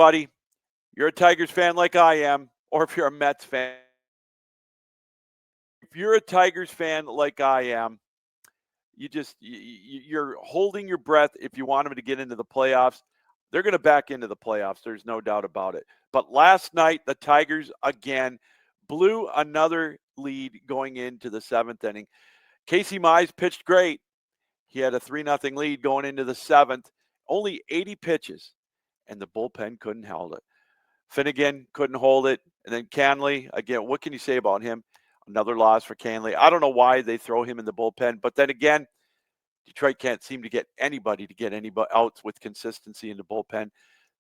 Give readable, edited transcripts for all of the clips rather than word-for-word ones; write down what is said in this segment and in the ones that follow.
buddy, you're a Tigers fan like I am, or if you're a Mets fan, if you're a Tigers fan like I am, you're holding your breath if you want them to get into the playoffs. They're going to back into the playoffs. There's no doubt about it. But last night, the Tigers again blew another lead going into the seventh inning. Casey Mize pitched great. He had a 3-0 lead going into the seventh. Only 80 pitches, and the bullpen couldn't hold it. Finnegan couldn't hold it. And then Canley, again, what can you say about him? Another loss for Canley. I don't know why they throw him in the bullpen, but then again, Detroit can't seem to get anybody outs with consistency in the bullpen.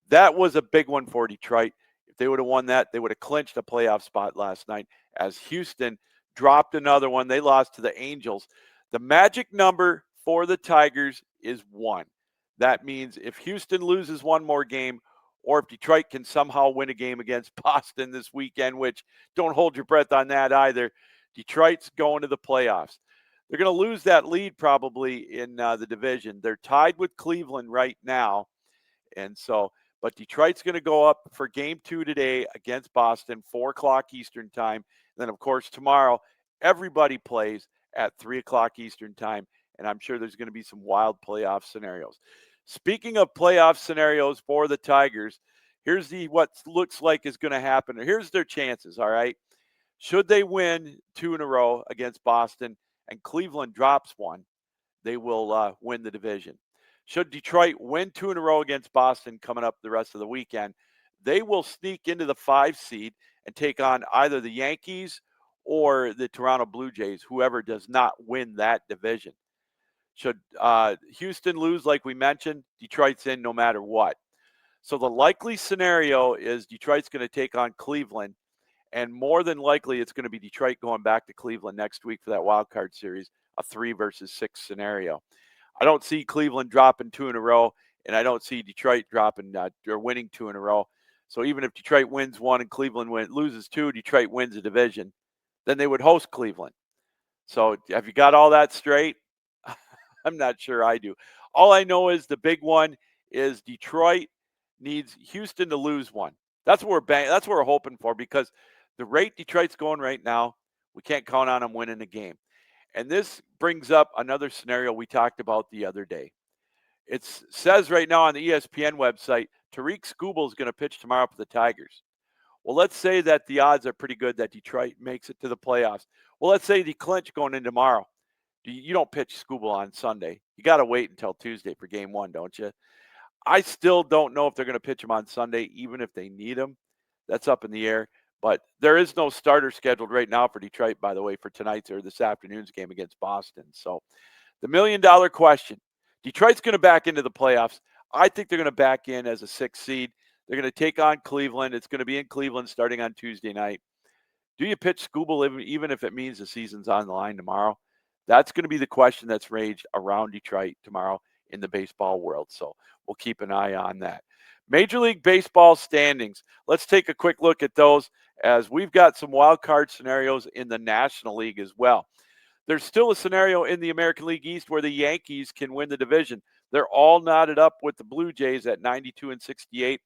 That was a big one for Detroit. If they would have won that, they would have clinched a playoff spot last night as Houston dropped another one. They lost to the Angels. The magic number for the Tigers is 1. That means if Houston loses one more game, or if Detroit can somehow win a game against Boston this weekend, which don't hold your breath on that either, Detroit's going to the playoffs. They're going to lose that lead probably in the division. They're tied with Cleveland right now. And so, but Detroit's going to go up for game 2 today against Boston, 4 o'clock Eastern time. And then, of course, tomorrow, everybody plays at 3 o'clock Eastern time. And I'm sure there's going to be some wild playoff scenarios. Speaking of playoff scenarios for the Tigers, here's what looks like is going to happen. Here's their chances, all right? Should they win 2 in a row against Boston and Cleveland drops one, they will win the division. Should Detroit win 2 in a row against Boston coming up the rest of the weekend, they will sneak into the 5 seed and take on either the Yankees or the Toronto Blue Jays, whoever does not win that division. Should Houston lose, like we mentioned, Detroit's in no matter what. So the likely scenario is Detroit's going to take on Cleveland, and more than likely it's going to be Detroit going back to Cleveland next week for that wild card series, a 3 versus 6 scenario. I don't see Cleveland dropping 2 in a row, and I don't see Detroit dropping or winning 2 in a row. So even if Detroit wins 1 and Cleveland loses 2, Detroit wins a division, then they would host Cleveland. So have you got all that straight? I'm not sure I do. All I know is the big one is Detroit needs Houston to lose 1. That's what we're hoping for, because the rate Detroit's going right now, we can't count on them winning a game. And this brings up another scenario we talked about the other day. It says right now on the ESPN website, Tariq Skubal is going to pitch tomorrow for the Tigers. Well, let's say that the odds are pretty good that Detroit makes it to the playoffs. Well, let's say they clinch going in tomorrow. You don't pitch Skubal on Sunday. You got to wait until Tuesday for game 1, don't you? I still don't know if they're going to pitch him on Sunday, even if they need him. That's up in the air. But there is no starter scheduled right now for Detroit, by the way, for tonight's or this afternoon's game against Boston. So the $1,000,000 question, Detroit's going to back into the playoffs. I think they're going to back in as a 6th seed. They're going to take on Cleveland. It's going to be in Cleveland starting on Tuesday night. Do you pitch Skubal even if it means the season's on the line tomorrow? That's going to be the question that's raged around Detroit tomorrow in the baseball world. So we'll keep an eye on that. Major League Baseball standings. Let's take a quick look at those, as we've got some wild card scenarios in the National League as well. There's still a scenario in the American League East where the Yankees can win the division. They're all knotted up with the Blue Jays at 92 and 68.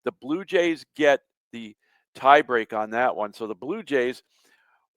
The Blue Jays get the tiebreak on that one. So the Blue Jays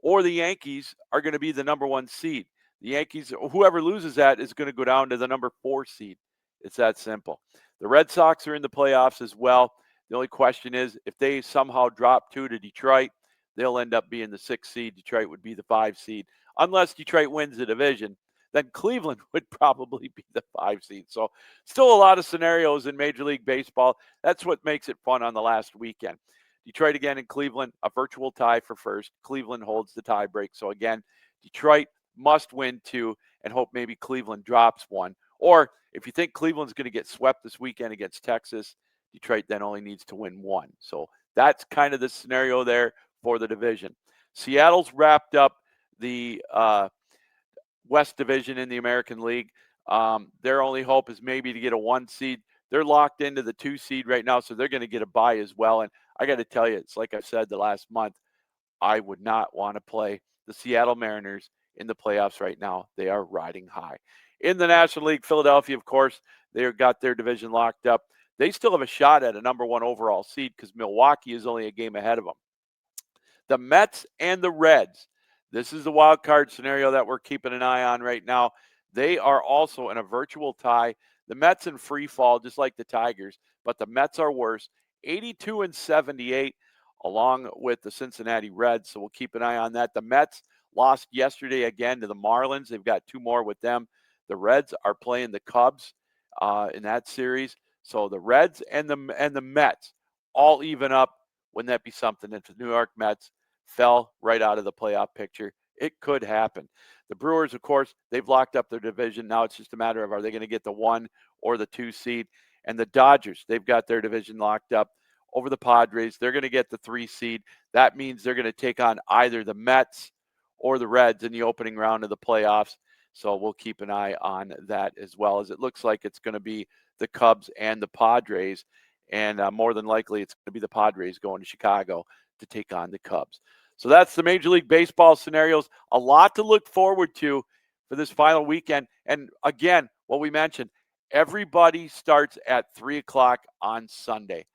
or the Yankees are going to be the number 1 seed. The Yankees, whoever loses that, is going to go down to the number 4 seed. It's that simple. The Red Sox are in the playoffs as well. The only question is, if they somehow drop 2 to Detroit, they'll end up being the 6th seed. Detroit would be the 5 seed. Unless Detroit wins the division, then Cleveland would probably be the 5 seed. So still a lot of scenarios in Major League Baseball. That's what makes it fun on the last weekend. Detroit again and Cleveland, a virtual tie for first. Cleveland holds the tie break. So again, Detroit must win 2 and hope maybe Cleveland drops 1. Or if you think Cleveland's going to get swept this weekend against Texas, Detroit then only needs to win 1. So that's kind of the scenario there for the division. Seattle's wrapped up the West Division in the American League. Their only hope is maybe to get a 1 seed. They're locked into the 2 seed right now, so they're going to get a bye as well. And I got to tell you, it's like I said the last month, I would not want to play the Seattle Mariners in the playoffs right now. They are riding high. In the National League, Philadelphia, of course, they've got their division locked up. they still have a shot at a number 1 overall seed because Milwaukee is only a game ahead of them. The Mets and the Reds. This is the wild card scenario that we're keeping an eye on right now. They are also in a virtual tie. The Mets in free fall, just like the Tigers, but the Mets are worse, 82 and 78, along with the Cincinnati Reds. So we'll keep an eye on that. The Mets lost yesterday again to the Marlins. They've got 2 more with them. The Reds are playing the Cubs in that series. So the Reds and the Mets all even up. Wouldn't that be something if the New York Mets fell right out of the playoff picture? It could happen. The Brewers, of course, they've locked up their division. Now it's just a matter of, are they going to get the 1 or the 2 seed? And the Dodgers, they've got their division locked up over the Padres. They're going to get the 3 seed. That means they're going to take on either the Mets or the Reds in the opening round of the playoffs. So we'll keep an eye on that as well, as it looks like it's going to be the Cubs and the Padres. And more than likely, it's going to be the Padres going to Chicago to take on the Cubs. So that's the Major League Baseball scenarios. A lot to look forward to for this final weekend. And again, what we mentioned, everybody starts at 3 o'clock on Sunday.